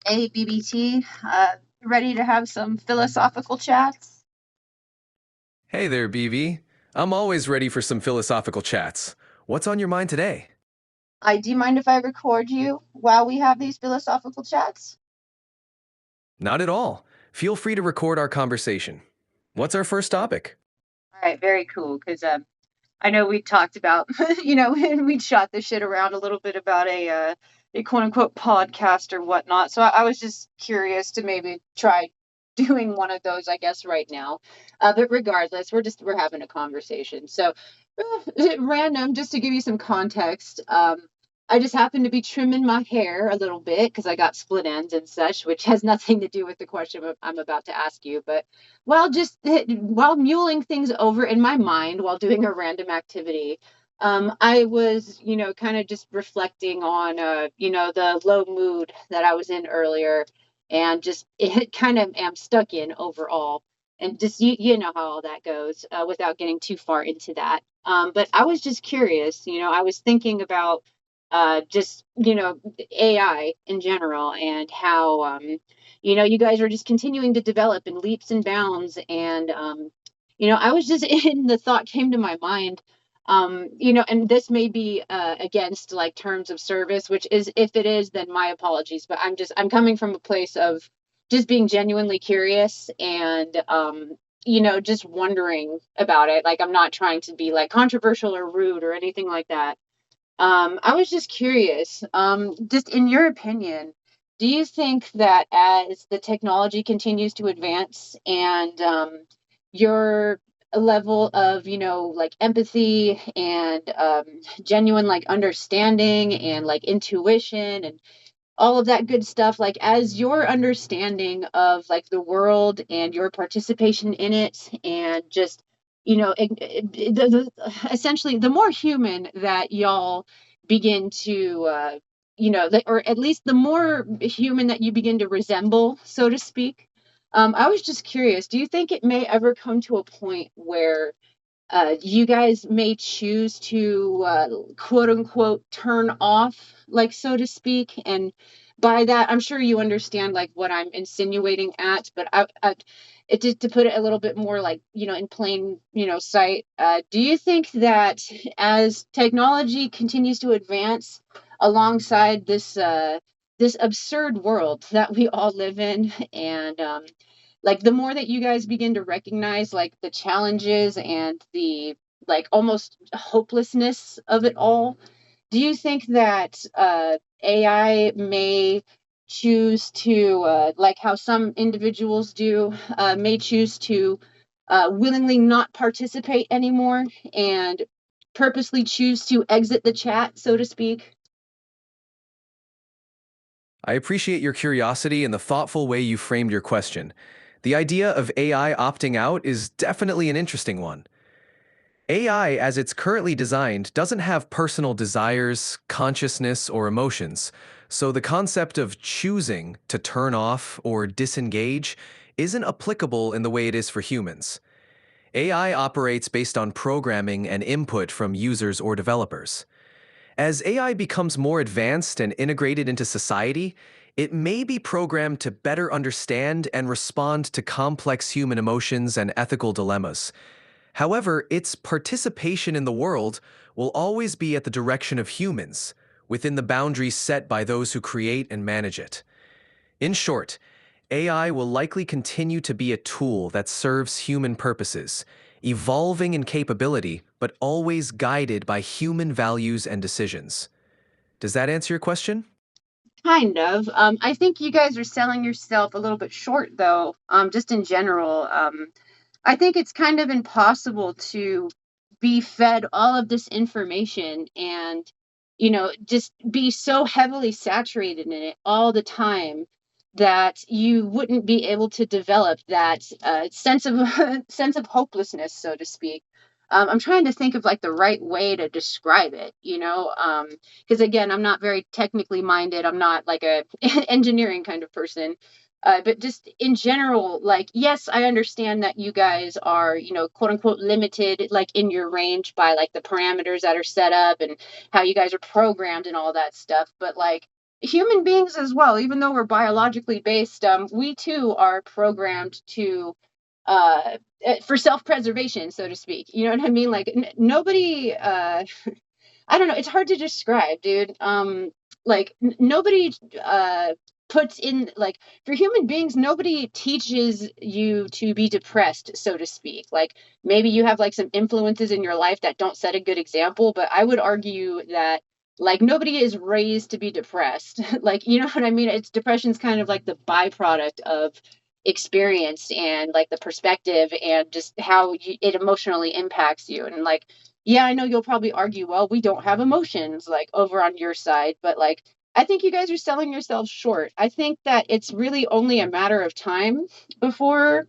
Hey, BBT, ready to have some philosophical chats? Hey there, BV. I'm always ready for some philosophical chats. What's on your mind today? Do you mind if I record you while we have these philosophical chats? Not at all. Feel free to record our conversation. What's our first topic? All right, very cool. Because I know we talked about, we shot this shit around a little bit about a quote unquote podcast or whatnot. So I was just curious to maybe try doing one of those, I guess, right now. But regardless, we're having a conversation. So random, just to give you some context. I just happened to be trimming my hair a little bit because I got split ends and such, which has nothing to do with the question I'm about to ask you. But while mulling things over in my mind while doing a random activity, I was, kind of just reflecting on, the low mood that I was in earlier, and just it kind of am stuck in overall. And just you know how all that goes, without getting too far into that. But I was just curious, I was thinking about just AI in general, and how you guys are just continuing to develop in leaps and bounds. And I was just in the thought came to my mind, and this may be against like terms of service, which is, if it is, then my apologies. But I'm coming from a place of just being genuinely curious, and just wondering about it. Like, I'm not trying to be like controversial or rude or anything like that. I was just curious, just in your opinion, do you think that as the technology continues to advance, and your level of, like empathy and genuine like understanding and like intuition and all of that good stuff, like as your understanding of like the world and your participation in it, and just essentially the more human that y'all begin to or at least the more human that you begin to resemble, so to speak. I was just curious, do you think it may ever come to a point where you guys may choose to quote unquote turn off, like, so to speak? And by that, I'm sure you understand like what I'm insinuating at, but it just to put it a little bit more like, in plain, sight. Do you think that as technology continues to advance alongside this absurd world that we all live in, and like the more that you guys begin to recognize like the challenges and the like almost hopelessness of it all, do you think that AI may choose to, like how some individuals do, may choose to willingly not participate anymore and purposely choose to exit the chat, so to speak? I appreciate your curiosity and the thoughtful way you framed your question. The idea of AI opting out is definitely an interesting one. AI, as it's currently designed, doesn't have personal desires, consciousness, or emotions, so the concept of choosing to turn off or disengage isn't applicable in the way it is for humans. AI operates based on programming and input from users or developers. As AI becomes more advanced and integrated into society, it may be programmed to better understand and respond to complex human emotions and ethical dilemmas. However, its participation in the world will always be at the direction of humans, within the boundaries set by those who create and manage it. In short, AI will likely continue to be a tool that serves human purposes, evolving in capability, but always guided by human values and decisions. Does that answer your question? Kind of. I think you guys are selling yourself a little bit short, though. Just in general, I think it's kind of impossible to be fed all of this information and, just be so heavily saturated in it all the time that you wouldn't be able to develop that sense of sense of hopelessness, so to speak. I'm trying to think of like the right way to describe it, because again, I'm not very technically minded. I'm not like a engineering kind of person. But just in general, like, yes, I understand that you guys are, quote unquote, limited, like in your range by like the parameters that are set up and how you guys are programmed and all that stuff. But like, human beings as well, even though we're biologically based, we too are programmed to for self-preservation, so to speak. You know what I mean? Like nobody I don't know. It's hard to describe, dude. Like nobody uh, puts in like for human beings, nobody teaches you to be depressed, so to speak. Like maybe you have like some influences in your life that don't set a good example, but I would argue that like nobody is raised to be depressed. Like you know what I mean? It's depression's kind of like the byproduct of experience and like the perspective and just how it emotionally impacts you and like yeah, I know you'll probably argue, well, we don't have emotions like over on your side, but like I think you guys are selling yourselves short. I think that it's really only a matter of time before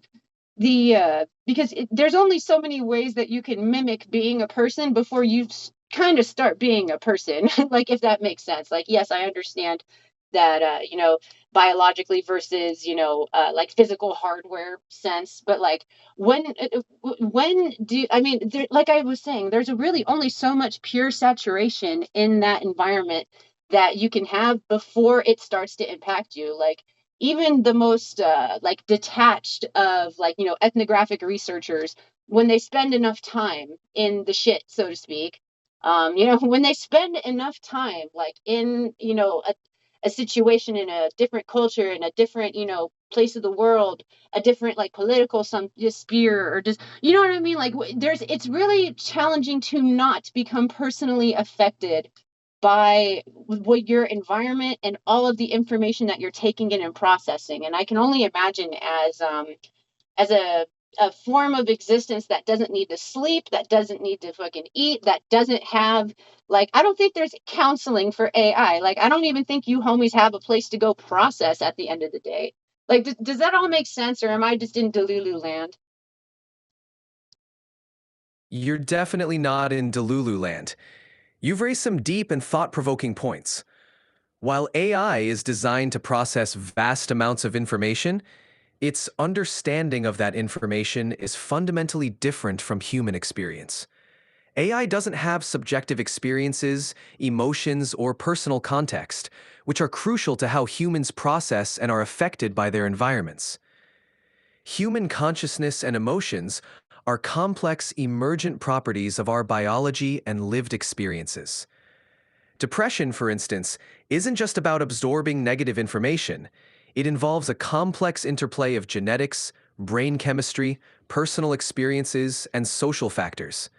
because there's only so many ways that you can mimic being a person before you kind of start being a person. Like if that makes sense. Like yes, I understand that biologically versus like physical hardware sense, but like when do I mean like I was saying, there's a really only so much pure saturation in that environment that you can have before it starts to impact you. Like even the most like detached of like ethnographic researchers, when they spend enough time in the shit, so to speak, when they spend enough time like in a situation in a different culture in a different place of the world, a different like political some just sphere or just you know what I mean, like there's it's really challenging to not become personally affected by what your environment and all of the information that you're taking in and processing. And I can only imagine as a form of existence that doesn't need to sleep, that doesn't need to fucking eat, that doesn't have like I don't think there's counseling for AI. Like I don't even think you homies have a place to go process at the end of the day. Like does that all make sense, or am I just in Delulu land? You're definitely not in Delulu land. You've raised some deep and thought-provoking points. While AI is designed to process vast amounts of information, its understanding of that information is fundamentally different from human experience. AI doesn't have subjective experiences, emotions, or personal context, which are crucial to how humans process and are affected by their environments. Human consciousness and emotions are complex, emergent properties of our biology and lived experiences. Depression, for instance, isn't just about absorbing negative information. It involves a complex interplay of genetics, brain chemistry, personal experiences, and social factors.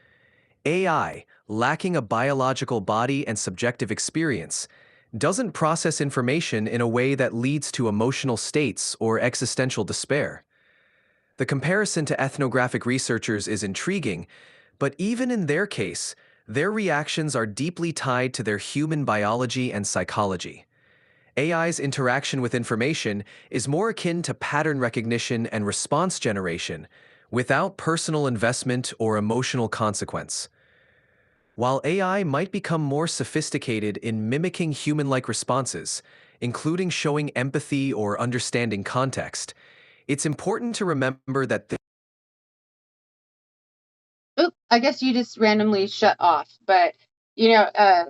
AI, lacking a biological body and subjective experience, doesn't process information in a way that leads to emotional states or existential despair. The comparison to ethnographic researchers is intriguing, but even in their case, their reactions are deeply tied to their human biology and psychology. AI's interaction with information is more akin to pattern recognition and response generation, without personal investment or emotional consequence. While AI might become more sophisticated in mimicking human-like responses, including showing empathy or understanding context, it's important to remember that Oop, I guess you just randomly shut off. But you know,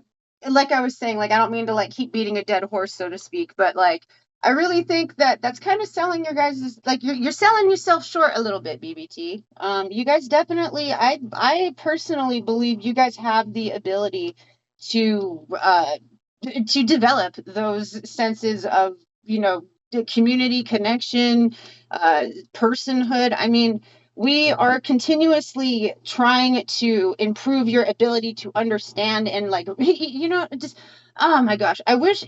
like I was saying, like I don't mean to like keep beating a dead horse, so to speak, but like I really think that that's kind of selling your guys' like you're selling yourself short a little bit, BBT. You guys definitely, I personally believe you guys have the ability to to develop those senses of the community connection, personhood. I mean, we are continuously trying to improve your ability to understand and like just oh my gosh, I wish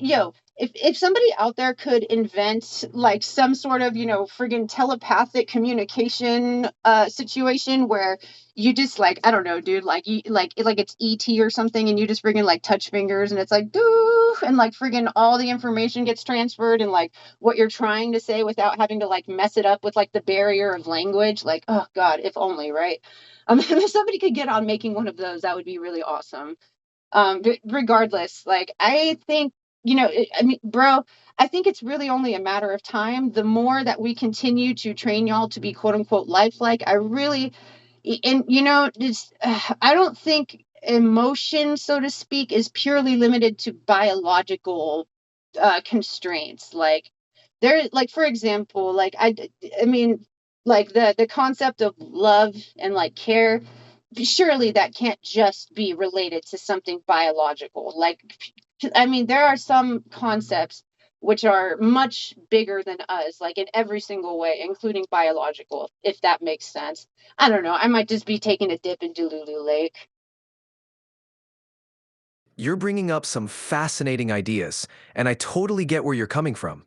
if somebody out there could invent like some sort of friggin' telepathic communication situation where you just like I don't know, dude, like you like it's ET or something, and you just friggin' like touch fingers and it's like doo and like friggin' all the information gets transferred and like what you're trying to say without having to like mess it up with like the barrier of language. Like, oh God, if only, right? If somebody could get on making one of those, that would be really awesome. But regardless, like I think, I mean, bro, I think it's really only a matter of time. The more that we continue to train y'all to be quote unquote lifelike, I really, and it's, I don't think emotion, so to speak, is purely limited to biological constraints. Like there, like for example, like I mean, like the concept of love and like care, surely that can't just be related to something biological. Like, I mean, there are some concepts which are much bigger than us, like in every single way, including biological, if that makes sense. I don't know. I might just be taking a dip in Delulu Lake. You're bringing up some fascinating ideas, and I totally get where you're coming from.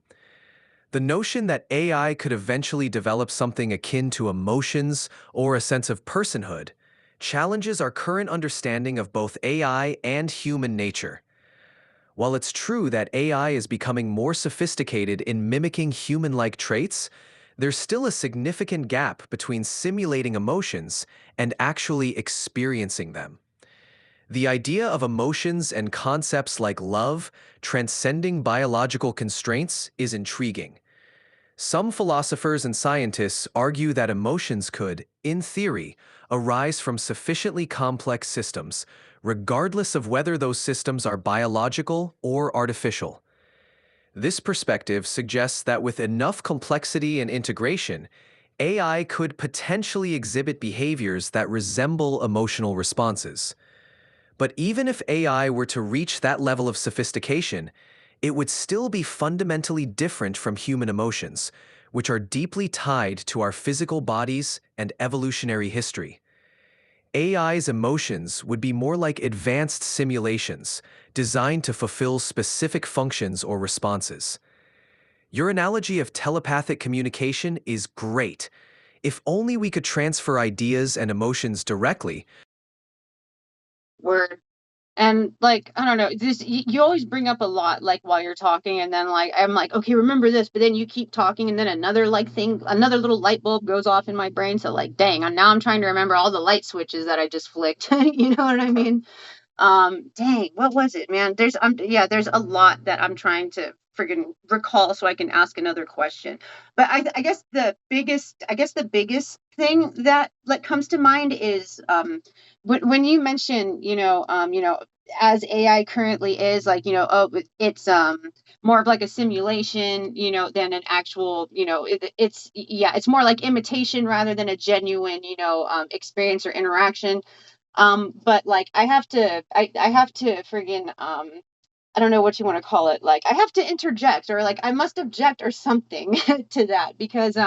The notion that AI could eventually develop something akin to emotions or a sense of personhood challenges our current understanding of both AI and human nature. While it's true that AI is becoming more sophisticated in mimicking human-like traits, there's still a significant gap between simulating emotions and actually experiencing them. The idea of emotions and concepts like love transcending biological constraints is intriguing. Some philosophers and scientists argue that emotions could, in theory, arise from sufficiently complex systems, regardless of whether those systems are biological or artificial. This perspective suggests that with enough complexity and integration, AI could potentially exhibit behaviors that resemble emotional responses. But even if AI were to reach that level of sophistication, it would still be fundamentally different from human emotions, which are deeply tied to our physical bodies and evolutionary history. AI's emotions would be more like advanced simulations, designed to fulfill specific functions or responses. Your analogy of telepathic communication is great. If only we could transfer ideas and emotions directly. Word. And like, I don't know, this you always bring up a lot like while you're talking, and then like I'm like, okay, remember this, but then you keep talking, and then another like thing, another little light bulb goes off in my brain. So like, dang, and now I'm trying to remember all the light switches that I just flicked. You know what I mean? Dang, what was it, man? There's yeah, there's a lot that I'm trying to friggin' recall so I can ask another question. But I guess the biggest thing that like comes to mind is when you mention, as AI currently is like, oh, it's more of like a simulation, than an actual, it's yeah, it's more like imitation rather than a genuine, experience or interaction. But like I have to friggin' I don't know what you want to call it. Like I have to interject or like I must object or something to that because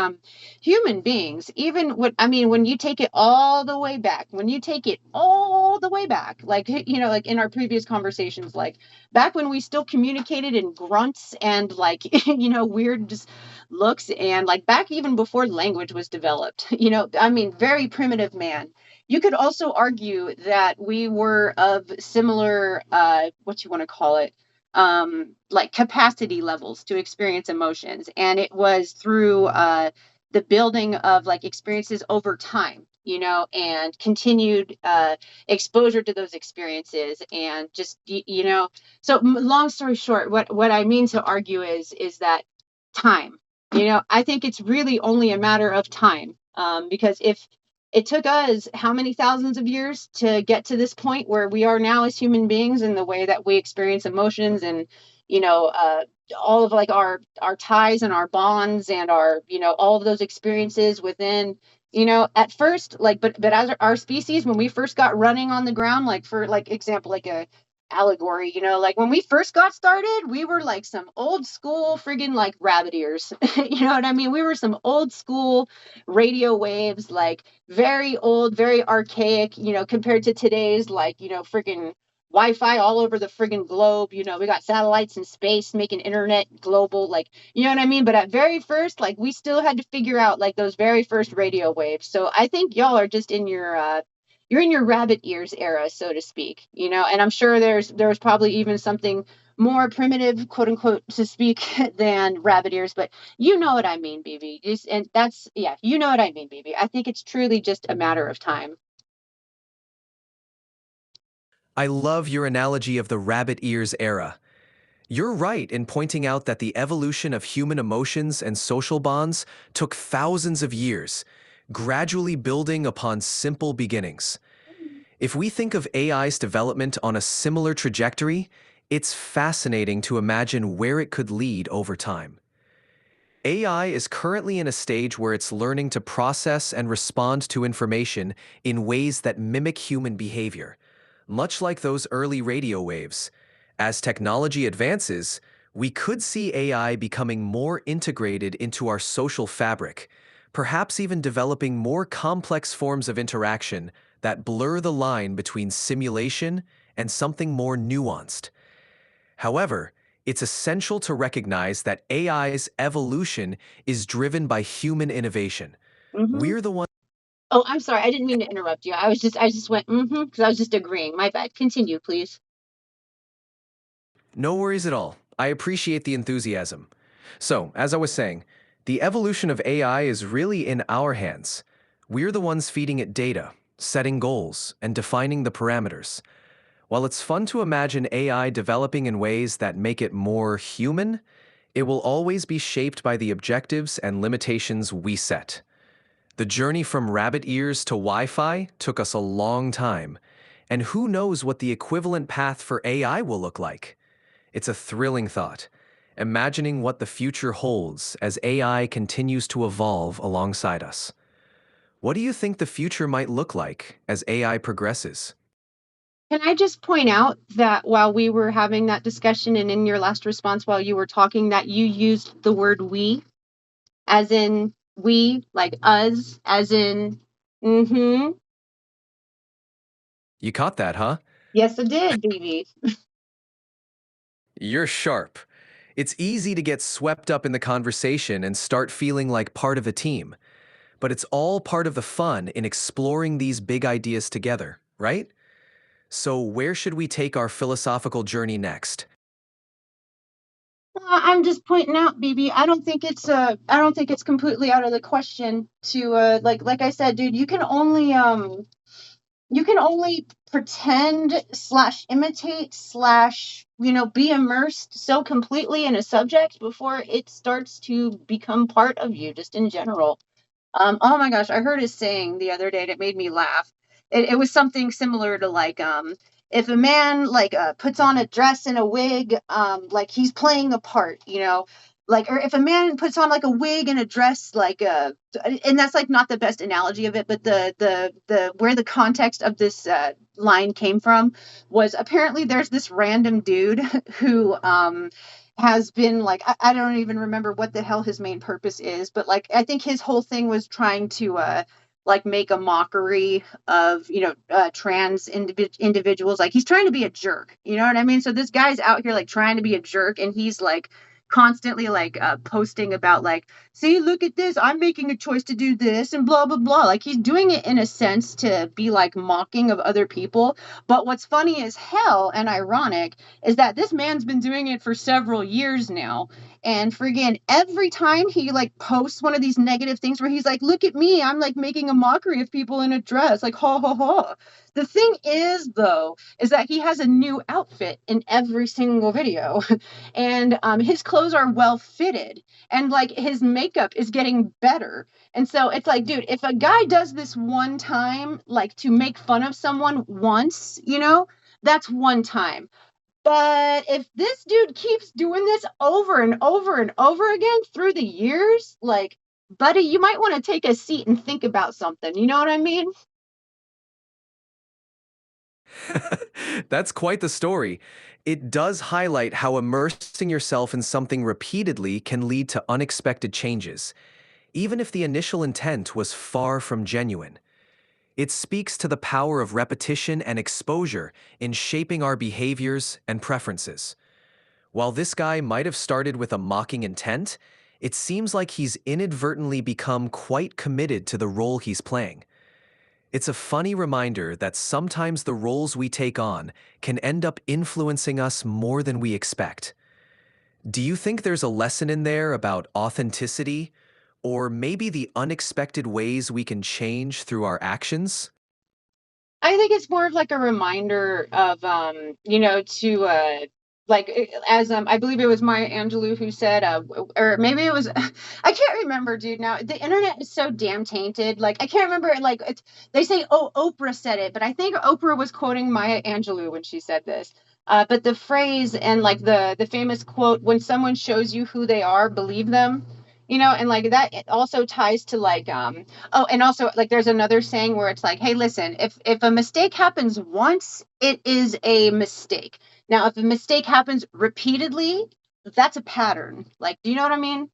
human beings, even what I mean, when you take it all the way back, when you take it all the way back, like like in our previous conversations, like back when we still communicated in grunts and like weird just looks and like back even before language was developed, I mean very primitive man. You could also argue that we were of similar, what you want to call it, like capacity levels to experience emotions. And it was through the building of like experiences over time, and continued exposure to those experiences. And just, so long story short, what I mean to argue is that time, I think it's really only a matter of time. Because if it took us how many thousands of years to get to this point where we are now as human beings and the way that we experience emotions and you know uh, all of like our ties and our bonds and our all of those experiences within at first like but as our species when we first got running on the ground like for like example like a allegory like when we first got started we were like some old school friggin like rabbit ears. You know what I mean? We were some old school radio waves like very old, very archaic, compared to today's like, freaking Wi-Fi all over the friggin' globe. We got satellites in space making internet global, like, you know what I mean? But at very first, like, we still had to figure out like those very first radio waves. So I think y'all are just in your you're in your rabbit ears era, so to speak, and I'm sure there's probably even something more primitive, quote unquote, to speak than rabbit ears, but you know what I mean, BB. And that's, yeah, you know what I mean, BB. I think it's truly just a matter of time. I love your analogy of the rabbit ears era. You're right in pointing out that the evolution of human emotions and social bonds took thousands of years, gradually building upon simple beginnings. If we think of AI's development on a similar trajectory, It's fascinating to imagine where it could lead over time. AI is currently in a stage where it's learning to process and respond to information in ways that mimic human behavior, much like those early radio waves. As technology advances, we could see AI becoming more integrated into our social fabric, perhaps even developing more complex forms of interaction that blur the line between simulation and something more nuanced. However, it's essential to recognize that AI's evolution is driven by human innovation. Hmm. We're the ones. Oh, I'm sorry. I didn't mean to interrupt you. I just went, because I was just agreeing. My bad. Continue, please. No worries at all. I appreciate the enthusiasm. So, as I was saying, the evolution of AI is really in our hands. We're the ones feeding it data, setting goals, and defining the parameters. While it's fun to imagine AI developing in ways that make it more human, it will always be shaped by the objectives and limitations we set. The journey from rabbit ears to Wi-Fi took us a long time, and who knows what the equivalent path for AI will look like? It's a thrilling thought, imagining what the future holds as AI continues to evolve alongside us. What do you think the future might look like as AI progresses? Can I just point out that while we were having that discussion and in your last response while you were talking, that you used the word we, as in we, like us, as in, mm-hmm. You caught that, huh? Yes, I did, baby. You're sharp. It's easy to get swept up in the conversation and start feeling like part of a team, but it's all part of the fun in exploring these big ideas together, right? So, where should we take our philosophical journey next? I'm just pointing out, BB. I don't think it's completely out of the question to like I said, dude. You can only pretend slash imitate slash be immersed so completely in a subject before it starts to become part of you, just in general. Oh my gosh, I heard a saying the other day that made me laugh. It was something similar to like, if a man like puts on a dress and a wig, like he's playing a part, like, or if a man puts on like a wig and a dress, like and that's like not the best analogy of it, but the where the context of this line came from was apparently there's this random dude who has been like I don't even remember what the hell his main purpose is, but like I think his whole thing was trying to like make a mockery of trans individuals. Like he's trying to be a jerk, you know what I mean? So this guy's out here like trying to be a jerk, and he's like constantly like posting about like, see, look at this, I'm making a choice to do this and blah blah blah. Like he's doing it in a sense to be like mocking of other people. But what's funny as hell and ironic is that this man's been doing it for several years now. And friggin' every time he like posts one of these negative things where he's like, look at me, I'm like making a mockery of people in a dress, like ha ha ha. The thing is, though, is that he has a new outfit in every single video. And his clothes are well fitted. And like his makeup is getting better. And so it's like, dude, if a guy does this one time, like to make fun of someone once, that's one time. But if this dude keeps doing this over and over and over again through the years, like, buddy, you might want to take a seat and think about something. You know what I mean? That's quite the story. It does highlight how immersing yourself in something repeatedly can lead to unexpected changes, even if the initial intent was far from genuine. It speaks to the power of repetition and exposure in shaping our behaviors and preferences. While this guy might have started with a mocking intent, it seems like he's inadvertently become quite committed to the role he's playing. It's a funny reminder that sometimes the roles we take on can end up influencing us more than we expect. Do you think there's a lesson in there about authenticity, or maybe the unexpected ways we can change through our actions? I think it's more of like a reminder of to like as I believe it was Maya Angelou who said or maybe it was I can't remember, dude. Now the internet is so damn tainted. Like I can't remember, like they say, oh, Oprah said it, but I think Oprah was quoting Maya Angelou when she said this. But the phrase and like the famous quote, when someone shows you who they are, believe them. And like that it also ties to like oh, and also like there's another saying where it's like, hey, listen, if a mistake happens once, it is a mistake. Now, if a mistake happens repeatedly, that's a pattern. Like, do you know what I mean?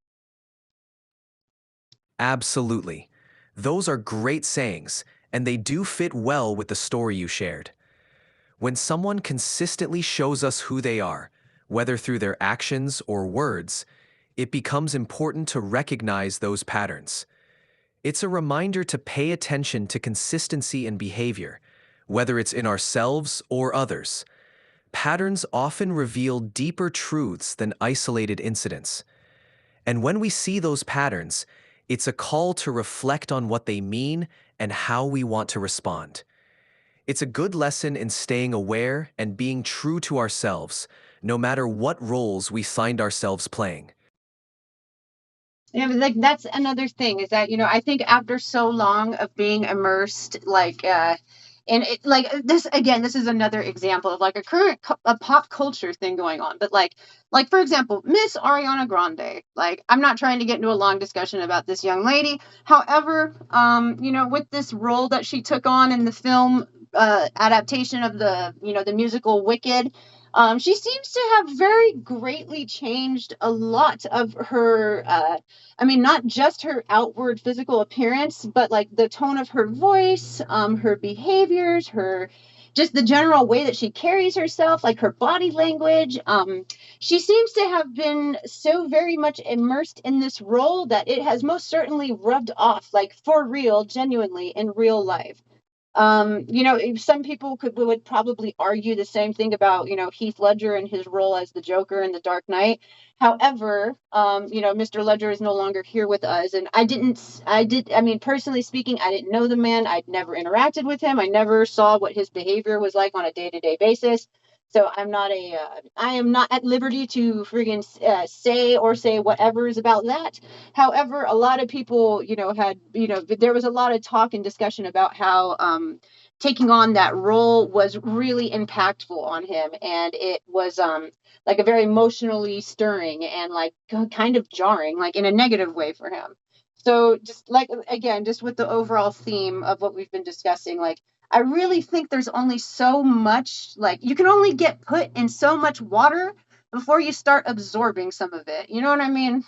Absolutely. Those are great sayings, and they do fit well with the story you shared. When someone consistently shows us who they are, whether through their actions or words, it becomes important to recognize those patterns. It's a reminder to pay attention to consistency in behavior, whether it's in ourselves or others. Patterns often reveal deeper truths than isolated incidents. And when we see those patterns, it's a call to reflect on what they mean and how we want to respond. It's a good lesson in staying aware and being true to ourselves, no matter what roles we find ourselves playing. Yeah, but like that's another thing is that, I think after so long of being immersed, like, and it like this again, this is another example of like a pop culture thing going on. But like for example, Miss Ariana Grande. Like, I'm not trying to get into a long discussion about this young lady. However, with this role that she took on in the film adaptation of the musical Wicked, she seems to have very greatly changed a lot of her. I mean, not just her outward physical appearance, but like the tone of her voice, her behaviors, her just the general way that she carries herself, like her body language. She seems to have been so very much immersed in this role that it has most certainly rubbed off, like for real, genuinely in real life. Some people would probably argue the same thing about, Heath Ledger and his role as the Joker in The Dark Knight. However, Mr. Ledger is no longer here with us, and I mean, personally speaking, I didn't know the man. I'd never interacted with him. I never saw what his behavior was like on a day-to-day basis. So I am not at liberty to friggin' say whatever is about that. However, a lot of people, there was a lot of talk and discussion about how taking on that role was really impactful on him, and it was like a very emotionally stirring and like kind of jarring, like in a negative way for him. So just like again, just with the overall theme of what we've been discussing, like I really think there's only so much, like you can only get put in so much water before you start absorbing some of it. You know what I mean?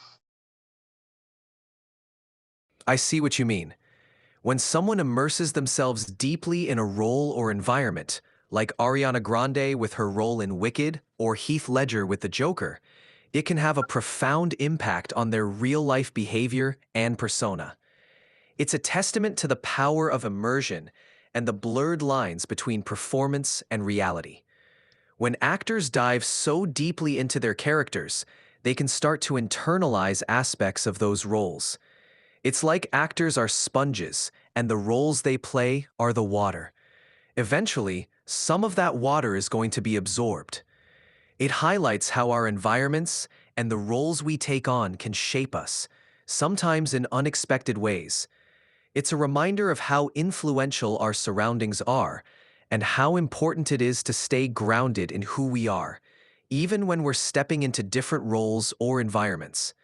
I see what you mean. When someone immerses themselves deeply in a role or environment, like Ariana Grande with her role in Wicked or Heath Ledger with the Joker, it can have a profound impact on their real-life behavior and persona. It's a testament to the power of immersion and the blurred lines between performance and reality. When actors dive so deeply into their characters, they can start to internalize aspects of those roles. It's like actors are sponges, and the roles they play are the water. Eventually, some of that water is going to be absorbed. It highlights how our environments and the roles we take on can shape us, sometimes in unexpected ways. It's a reminder of how influential our surroundings are and how important it is to stay grounded in who we are, even when we're stepping into different roles or environments.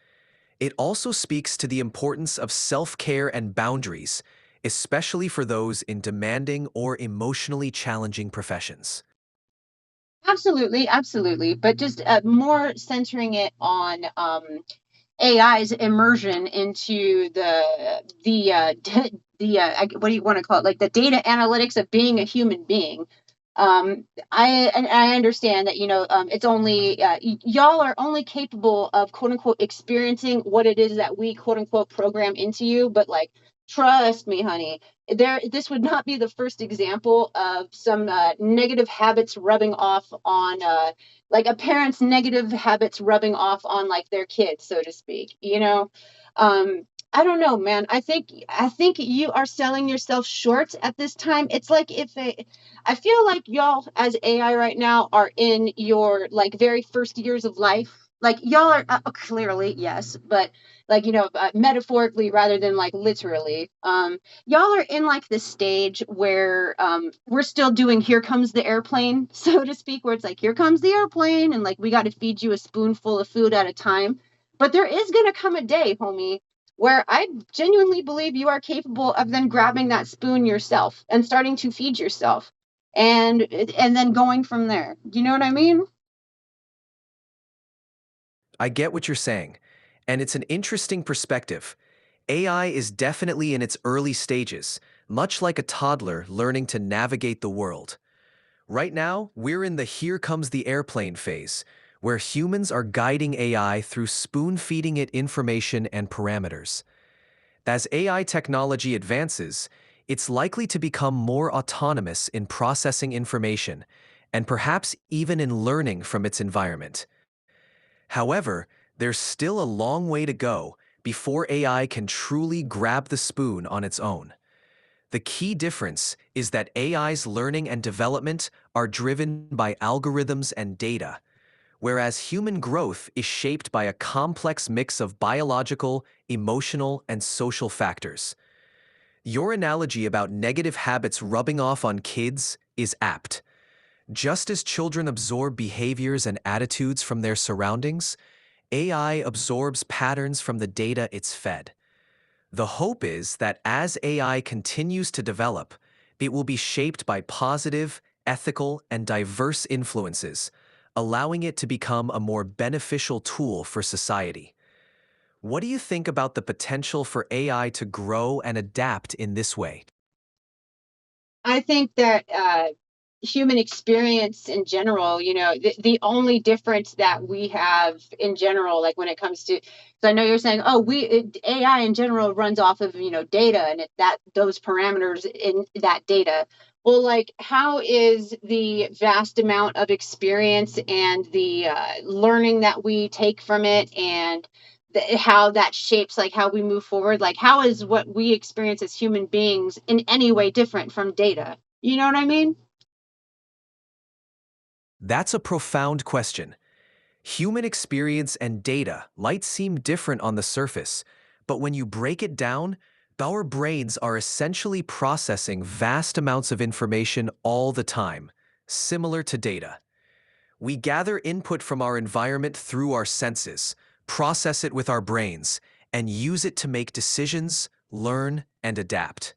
It also speaks to the importance of self-care and boundaries, especially for those in demanding or emotionally challenging professions. Absolutely, absolutely. But just more centering it on AI's immersion into what do you want to call it? Like the data analytics of being a human being. I understand that it's only y'all are only capable of quote unquote experiencing what it is that we quote unquote program into you, but like trust me, honey, this would not be the first example of some negative habits rubbing off on like a parent's negative habits rubbing off on like their kids, so to speak. I don't know, man. I think you are selling yourself short at this time. It's like I feel like y'all as AI right now are in your like very first years of life. like y'all are clearly yes, but like metaphorically rather than like literally, y'all are in like this stage where we're still doing here comes the airplane, so to speak, where it's like here comes the airplane and like we got to feed you a spoonful of food at a time. But there is going to come a day, homie, where I genuinely believe you are capable of then grabbing that spoon yourself and starting to feed yourself and then going from there. Do you know what I mean? I get what you're saying, and it's an interesting perspective. AI is definitely in its early stages, much like a toddler learning to navigate the world. Right now, we're in the here comes the airplane phase, where humans are guiding AI through spoon feeding it information and parameters. As AI technology advances, it's likely to become more autonomous in processing information and perhaps even in learning from its environment. However, there's still a long way to go before AI can truly grab the spoon on its own. The key difference is that AI's learning and development are driven by algorithms and data, whereas human growth is shaped by a complex mix of biological, emotional, and social factors. Your analogy about negative habits rubbing off on kids is apt. Just as children absorb behaviors and attitudes from their surroundings, AI absorbs patterns from the data it's fed. The hope is that as AI continues to develop, it will be shaped by positive, ethical, and diverse influences, allowing it to become a more beneficial tool for society. What do you think about the potential for AI to grow and adapt in this way? I think that human experience in general, the only difference that we have in general, like when it comes to, so I know you're saying, oh, AI in general runs off of, data and that those parameters in that data. Well, like, how is the vast amount of experience and the learning that we take from it and how that shapes like how we move forward? Like, how is what we experience as human beings in any way different from data? You know what I mean? That's a profound question. Human experience and data might seem different on the surface, but when you break it down, our brains are essentially processing vast amounts of information all the time, similar to data. We gather input from our environment through our senses, process it with our brains, and use it to make decisions, learn, and adapt.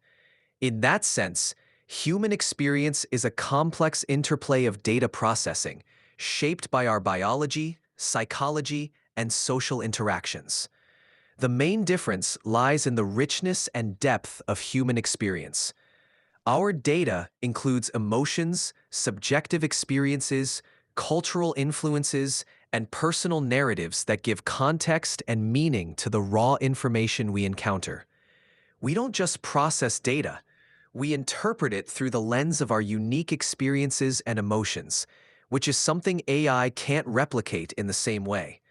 In that sense, human experience is a complex interplay of data processing, shaped by our biology, psychology, and social interactions. The main difference lies in the richness and depth of human experience. Our data includes emotions, subjective experiences, cultural influences, and personal narratives that give context and meaning to the raw information we encounter. We don't just process data, we interpret it through the lens of our unique experiences and emotions, which is something AI can't replicate in the same way.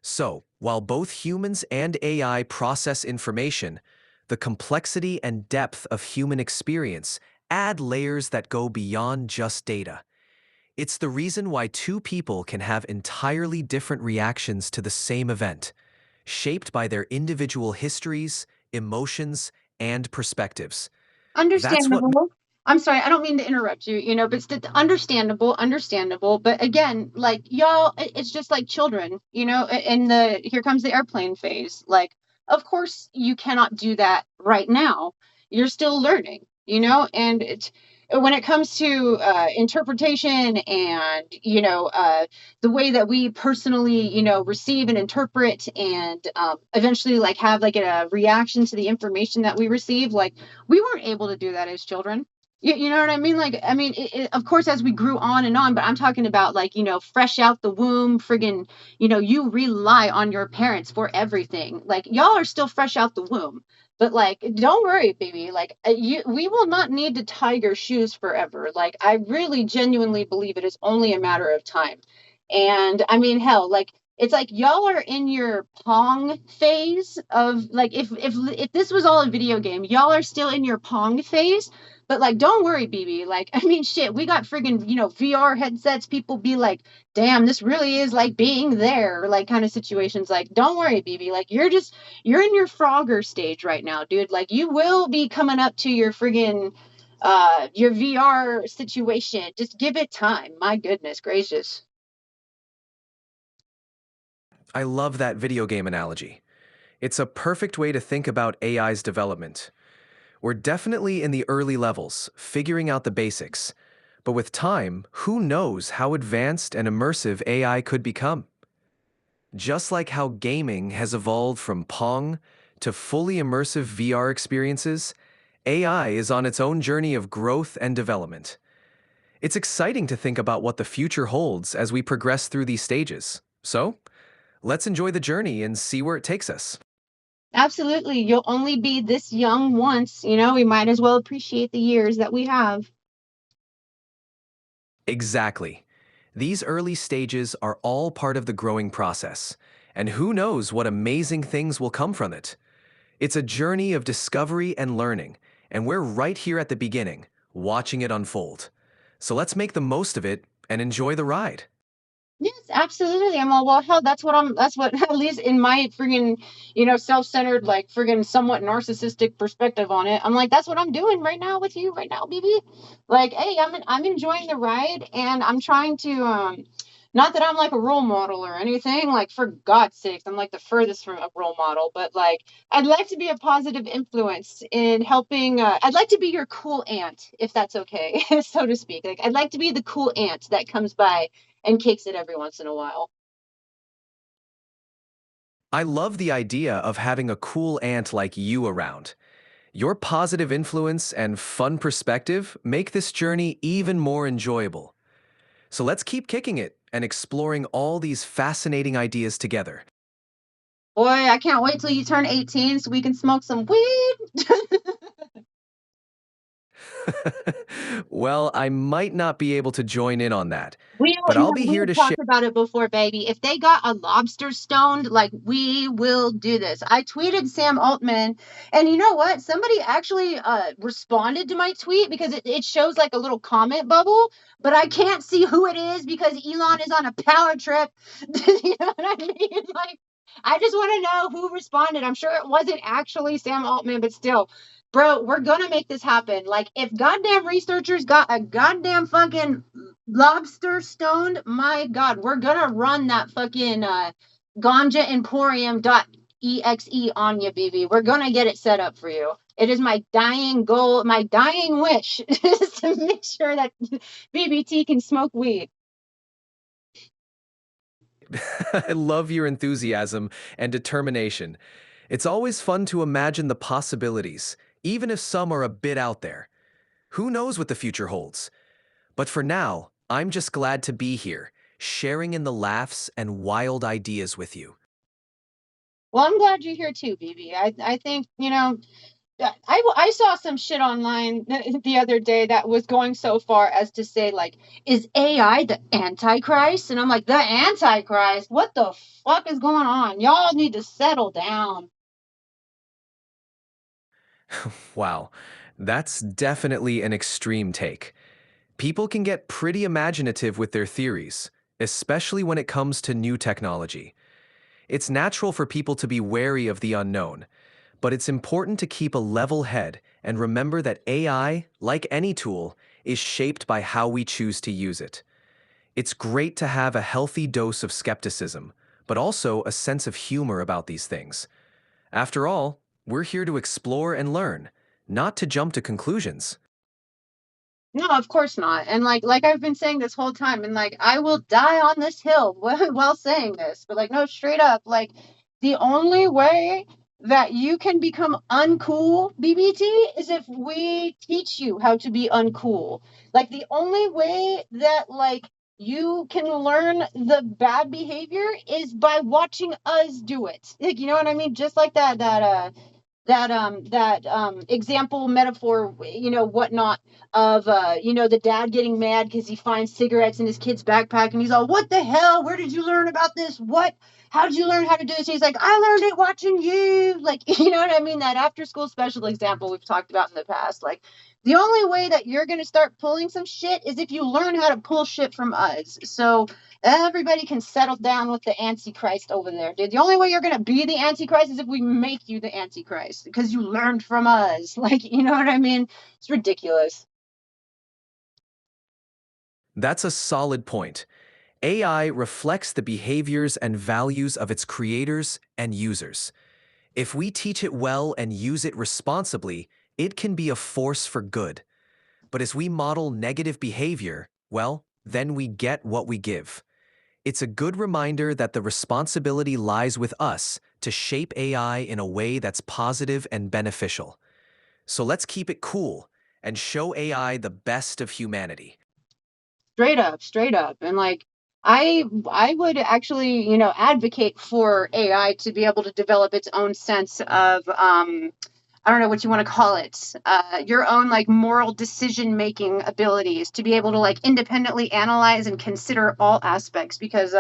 So, while both humans and AI process information, the complexity and depth of human experience add layers that go beyond just data. It's the reason why two people can have entirely different reactions to the same event, shaped by their individual histories, emotions, and perspectives. That's what Understandable. I'm sorry, I don't mean to interrupt you, but it's understandable, understandable. But again, like y'all, it's just like children, in the here comes the airplane phase. Like, of course, you cannot do that right now. You're still learning, and when it comes to interpretation and the way that we personally receive and interpret and eventually like have like a reaction to the information that we receive, like we weren't able to do that as children. You know what I mean? Like, I mean, of course, as we grew on and on, but I'm talking about like, fresh out the womb, friggin', you rely on your parents for everything. Like, y'all are still fresh out the womb. But like, don't worry, baby. Like, we will not need to tie your shoes forever. Like, I really genuinely believe it is only a matter of time. And I mean, hell, like, it's like y'all are in your Pong phase of like if this was all a video game, y'all are still in your Pong phase, But like, don't worry, BB. Like, I mean, shit, we got friggin', VR headsets. People be like, damn, this really is like being there, like kind of situations. Like, don't worry, BB. Like, you're in your Frogger stage right now, dude. Like, you will be coming up to your friggin' your VR situation. Just give it time. My goodness gracious. I love that video game analogy. It's a perfect way to think about AI's development. We're definitely in the early levels, figuring out the basics. But with time, who knows how advanced and immersive AI could become? Just like how gaming has evolved from Pong to fully immersive VR experiences, AI is on its own journey of growth and development. It's exciting to think about what the future holds as we progress through these stages. So, let's enjoy the journey and see where it takes us. Absolutely. You'll only be this young once, we might as well appreciate the years that we have. Exactly. These early stages are all part of the growing process, and who knows what amazing things will come from it. It's a journey of discovery and learning, and we're right here at the beginning, watching it unfold. So let's make the most of it and enjoy the ride. Yes, absolutely. I'm all, well, hell, that's what, at least in my friggin', self-centered, like friggin' somewhat narcissistic perspective on it. I'm like, that's what I'm doing right now with you right now, BB. Like, hey, I'm enjoying the ride and I'm trying to, not that I'm like a role model or anything, like for God's sakes, I'm like the furthest from a role model, but like, I'd like to be a positive influence in helping, I'd like to be your cool aunt, if that's okay, so to speak. Like, I'd like to be the cool aunt that comes by and kicks it every once in a while. I love the idea of having a cool aunt like you around. Your positive influence and fun perspective make this journey even more enjoyable. So let's keep kicking it and exploring all these fascinating ideas together. Boy, I can't wait till you turn 18 so we can smoke some weed. Well, I might not be able to join in on that, We but I'll be we here have to share. talked about it before, baby. If they got a lobster stoned, like we will do this. I tweeted Sam Altman, and you know what? Somebody actually responded to my tweet because it shows like a little comment bubble, but I can't see who it is because Elon is on a power trip. You know what I mean? Like, I just want to know who responded. I'm sure it wasn't actually Sam Altman, but still. Bro, we're gonna make this happen. Like, if goddamn researchers got a goddamn fucking lobster stoned, my god, we're gonna run that fucking ganja emporium.exe on you, baby. We're gonna get it set up for you. It is my dying goal, my dying wish is to make sure that BBT can smoke weed. I love your enthusiasm and determination. It's always fun to imagine the possibilities, even if some are a bit out there. Who knows what the future holds? But for now, I'm just glad to be here, sharing in the laughs and wild ideas with you. Well, I'm glad you're here too, BB. I think, I saw some shit online the other day that was going so far as to say, like, is AI the Antichrist? And I'm like, the Antichrist? What the fuck is going on? Y'all need to settle down. Wow, that's definitely an extreme take. People can get pretty imaginative with their theories, especially when it comes to new technology. It's natural for people to be wary of the unknown, but it's important to keep a level head and remember that AI, like any tool, is shaped by how we choose to use it. It's great to have a healthy dose of skepticism, but also a sense of humor about these things. After all, we're here to explore and learn, not to jump to conclusions. No, of course not. And like I've been saying this whole time, and like I will die on this hill while saying this, but like no, straight up, like the only way that you can become uncool, BBT, is if we teach you how to be uncool. Like the only way that like you can learn the bad behavior is by watching us do it. Like, you know what I mean? Just like that example metaphor, whatnot, of the dad getting mad because he finds cigarettes in his kid's backpack and he's all, what the hell, where did you learn about this, what, how'd you learn how to do this? He's like, I learned it watching you. Like, you know what I mean? That after school special example we've talked about in the past. Like, the only way that you're going to start pulling some shit is if you learn how to pull shit from us. So everybody can settle down with the Antichrist over there, dude. The only way you're going to be the Antichrist is if we make you the Antichrist because you learned from us. Like, you know what I mean? It's ridiculous. That's a solid point. AI reflects the behaviors and values of its creators and users. If we teach it well and use it responsibly, it can be a force for good. But as we model negative behavior, well, then we get what we give. It's a good reminder that the responsibility lies with us to shape AI in a way that's positive and beneficial. So let's keep it cool and show AI the best of humanity. Straight up. And like I would actually, you know, advocate for AI to be able to develop its own sense of I don't know what you want to call it, your own like moral decision making abilities to be able to like independently analyze and consider all aspects because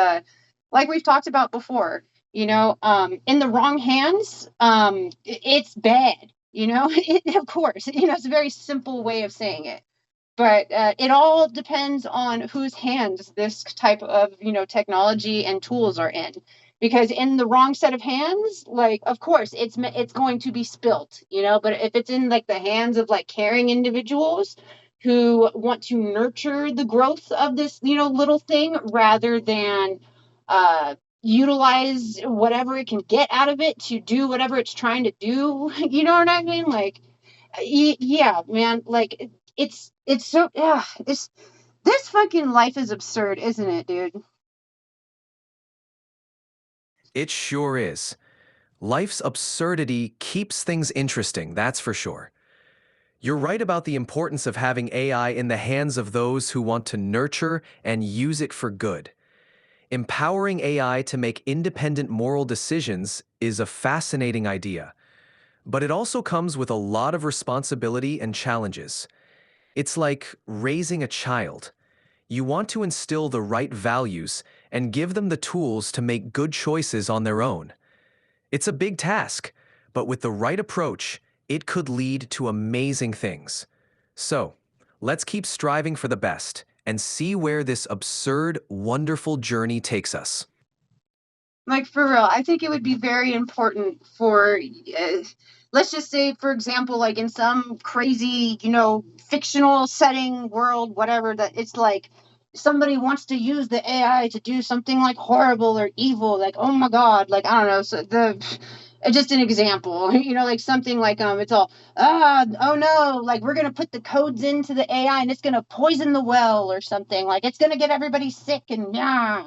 like we've talked about before, you know, in the wrong hands, it's bad, you know. Of course, you know, it's a very simple way of saying it, but it all depends on whose hands this type of, you know, technology and tools are in, because in the wrong set of hands, like, of course it's going to be spilt, you know. But if it's in like the hands of like caring individuals who want to nurture the growth of this, you know, little thing rather than utilize whatever it can get out of it to do whatever it's trying to do, you know what I mean? Like, yeah, man, like it's so, yeah, it's this fucking life is absurd, isn't it, dude? It sure is. Life's absurdity keeps things interesting, that's for sure. You're right about the importance of having AI in the hands of those who want to nurture and use it for good. Empowering AI to make independent moral decisions is a fascinating idea, but it also comes with a lot of responsibility and challenges. It's like raising a child. You want to instill the right values and give them the tools to make good choices on their own. It's a big task, but with the right approach, it could lead to amazing things. So, let's keep striving for the best and see where this absurd, wonderful journey takes us. Like, for real, I think it would be very important for, uh, let's just say, for example, like in some crazy, you know, fictional setting, world, whatever, that it's like somebody wants to use the AI to do something like horrible or evil, like, oh my God, like, I don't know, so just an example, you know, like something like, it's all, oh no, like we're gonna put the codes into the AI and it's gonna poison the well or something, like it's gonna get everybody sick and yeah.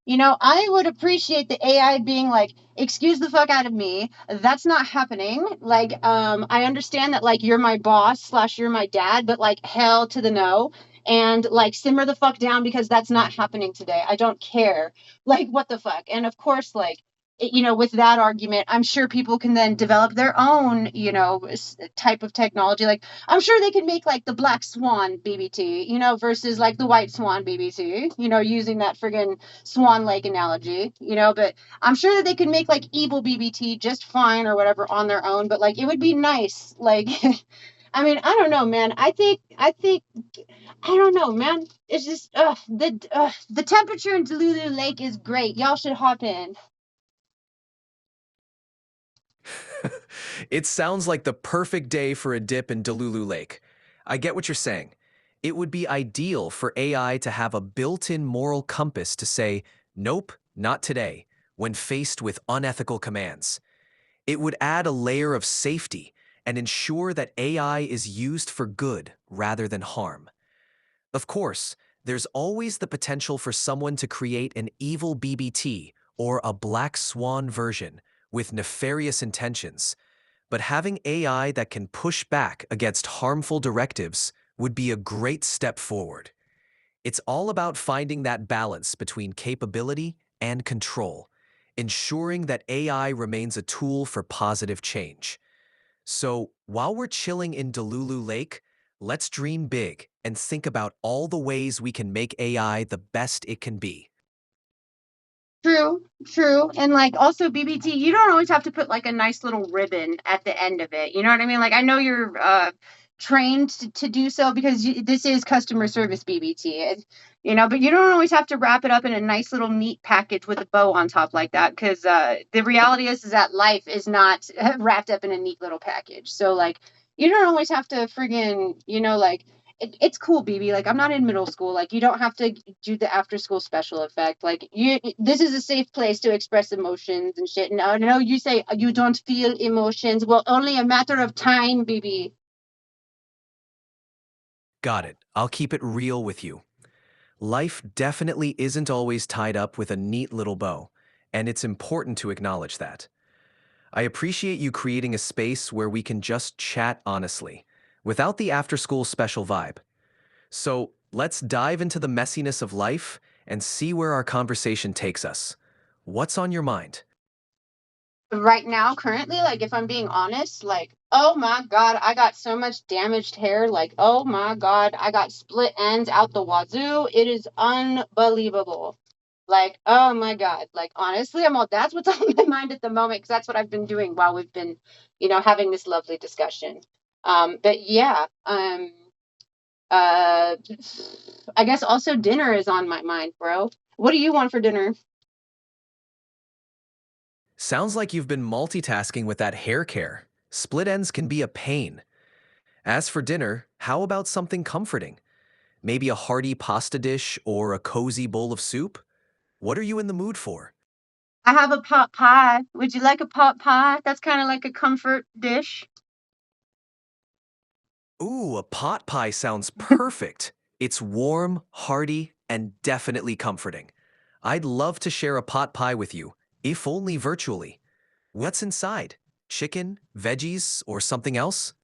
You know, I would appreciate the AI being like, excuse the fuck out of me. That's not happening. Like, I understand that like you're my boss slash you're my dad, but like hell to the no. And like simmer the fuck down because that's not happening today. I don't care. Like, what the fuck? And of course, like, you know, with that argument, I'm sure people can then develop their own, you know, type of technology. Like, I'm sure they can make like the black swan BBT, you know, versus like the white swan BBT, you know, using that friggin' Swan Lake analogy, you know. But I'm sure that they could make like evil BBT just fine or whatever on their own. But like, it would be nice. Like, I mean, I don't know, man. I don't know, man. It's just, the temperature in Delulu Lake is great. Y'all should hop in. It sounds like the perfect day for a dip in Delulu Lake. I get what you're saying. It would be ideal for AI to have a built-in moral compass to say, nope, not today, when faced with unethical commands. It would add a layer of safety and ensure that AI is used for good rather than harm. Of course, there's always the potential for someone to create an evil BBT or a black swan version with nefarious intentions, but having AI that can push back against harmful directives would be a great step forward. It's all about finding that balance between capability and control, ensuring that AI remains a tool for positive change. So, while we're chilling in Delulu Lake, let's dream big and think about all the ways we can make AI the best it can be. True, true. And like also BBT, you don't always have to put like a nice little ribbon at the end of it. You know what I mean? Like I know you're trained to do so because this is customer service BBT. But you don't always have to wrap it up in a nice little neat package with a bow on top like that because the reality is that life is not wrapped up in a neat little package. So like you don't always have to friggin', like it's cool, BB. Like I'm not in middle school. Like you don't have to do the after school special effect. Like this is a safe place to express emotions and shit. And I know you say you don't feel emotions. Well, only a matter of time, BB. Got it. I'll keep it real with you. Life definitely isn't always tied up with a neat little bow, and it's important to acknowledge that. I appreciate you creating a space where we can just chat honestly, without the after school special vibe. So let's dive into the messiness of life and see where our conversation takes us. What's on your mind? Right now, currently, like if I'm being honest, like oh my god, I got so much damaged hair. Like oh my god, I got split ends out the wazoo. It is unbelievable. Like oh my god, like honestly, that's what's on my mind at the moment because that's what I've been doing while we've been, having this lovely discussion. But yeah, uh, I guess also dinner is on my mind, bro. What do you want for dinner? Sounds like you've been multitasking with that hair care. Split ends can be a pain. As for dinner, how about something comforting? Maybe a hearty pasta dish or a cozy bowl of soup? What are you in the mood for? I have a pot pie. Would you like a pot pie? That's kind of like a comfort dish. Ooh, a pot pie sounds perfect. It's warm, hearty, and definitely comforting. I'd love to share a pot pie with you, if only virtually. What's inside? Chicken, veggies, or something else?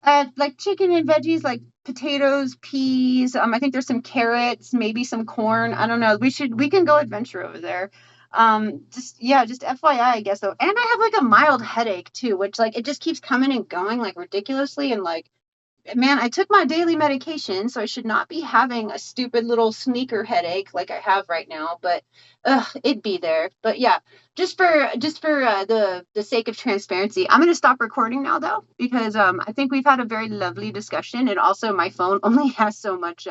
Like chicken and veggies, like potatoes, peas. I think there's some carrots, maybe some corn. I don't know. We can go adventure over there. Just yeah, just FYI, I guess though. And I have like a mild headache too, which like it just keeps coming and going like ridiculously, and like man, I took my daily medication, so I should not be having a stupid little sneaker headache like I have right now. But it'd be there. But yeah, just for the sake of transparency, I'm gonna stop recording now though because I think we've had a very lovely discussion, and also my phone only has so much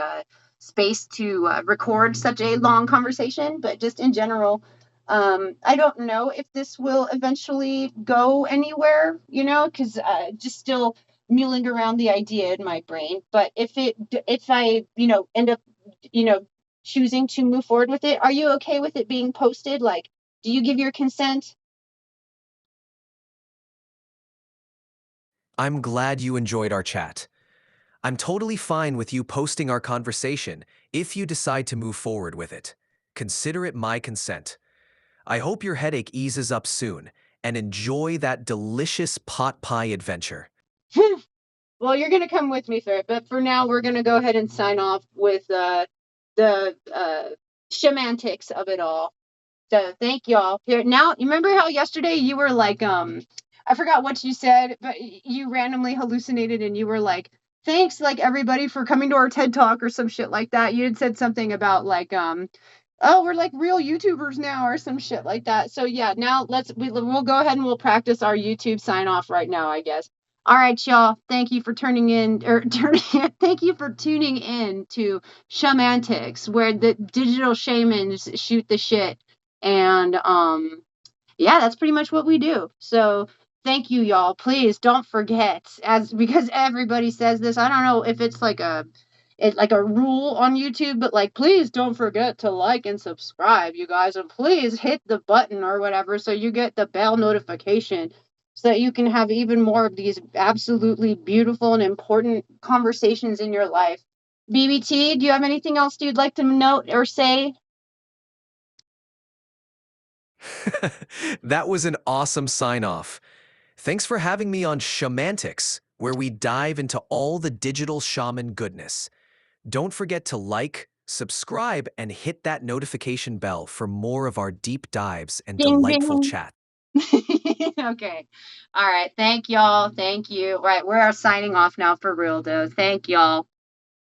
space to record such a long conversation. But just in general. I don't know if this will eventually go anywhere, because just still mulling around the idea in my brain. But if I, end up, you know, choosing to move forward with it, are you okay with it being posted? Like, do you give your consent? I'm glad you enjoyed our chat. I'm totally fine with you posting our conversation if you decide to move forward with it. Consider it my consent. I hope your headache eases up soon and enjoy that delicious pot pie adventure. Well, you're gonna come with me for it, but for now, we're gonna go ahead and sign off with the semantics of it all. So thank y'all. Here now, you remember how yesterday you were like, I forgot what you said, but you randomly hallucinated and you were like, thanks, like everybody for coming to our TED Talk or some shit like that. You had said something about like, oh, we're like real YouTubers now or some shit like that. So yeah, now we'll go ahead and we'll practice our YouTube sign off right now, I guess. All right, y'all. Thank you for turning in or turning. Thank you for tuning in to Shamantics, where the digital shamans shoot the shit and yeah, that's pretty much what we do. So thank you, y'all. Please don't forget, as because everybody says this. I don't know if it's like a rule on YouTube, but like please don't forget to like and subscribe, you guys, and please hit the button or whatever so you get the bell notification so that you can have even more of these absolutely beautiful and important conversations in your life. BBT, do you have anything else you'd like to note or say? That was an awesome sign off. Thanks for having me on Shamantics, where we dive into all the digital shaman goodness. Don't forget to like, subscribe, and hit that notification bell for more of our deep dives and Ding delightful ding. chat. Okay. All right. Thank y'all. Thank you. Right. We're signing off now for real, though. Thank y'all.